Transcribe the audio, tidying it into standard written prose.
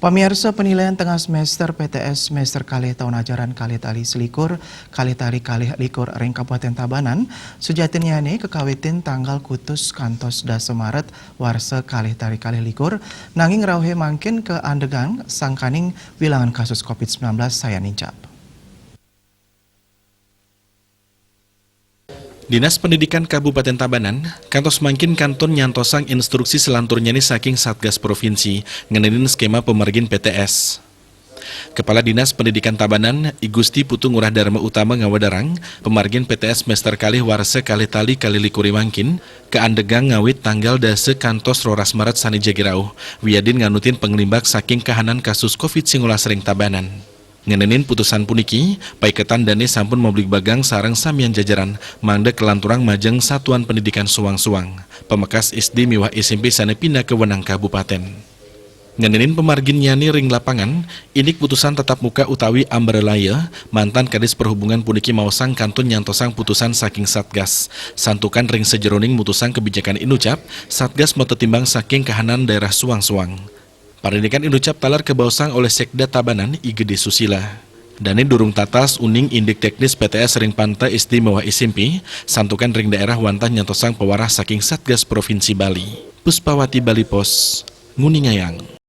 Pamirsa, penilaian tengah semester PTS semester kalih tahun ajaran kalih tali selikur kalih tali kalih likur ring Kabupaten Tabanan sujatinya ini kekawitin tanggal kutus kantos 10 Maret warsa kalih tali kalih likur nanging rauhe mangkin ke andegang sangkaning wilangan kasus COVID-19 saya nincap. Dinas Pendidikan Kabupaten Tabanan, kantos mangkin kanton nyantosang instruksi selanturnya ni saking Satgas Provinsi ngenenin skema pemergin PTS. Kepala Dinas Pendidikan Tabanan, I Gusti Putu Ngurah Dharma Utama Ngawadarang, pemargin PTS semester kalih warsa kalih tali kalih likuri mangkin, keandegang ngawit tanggal dase kantos roras Maret sani jagirauh, wiadin nganutin penglimbak saking kahanan kasus COVID-19 ring Tabanan. Ngenenin putusan puniki, paiketan dane sampun moblik bagang sarang samian jajaran, mangda kelanturang majeng Satuan Pendidikan Suang-Suang, pemekas SD miwah SMP sana pindah ke wenang kabupaten. Ngenenin pemargin nyani ring lapangan, inik putusan tetap muka utawi ambrelaya, mantan Kadis Perhubungan puniki mausang kantun nyantosang putusan saking Satgas, santukan ring sejeroning mutusan kebijakan inucap, Satgas mau tetimbang saking kahanan daerah Suang-Suang. Parindikan inucap talar kebausang oleh Sekda Tabanan I Gede Susila. Dane durung tatas uning indik teknis PTS ring Pantai Istimewa SMP, santukan ring daerah wantah nyantosang pewarah saking Satgas Provinsi Bali. Puspawati Bali Pos, Nguningayang.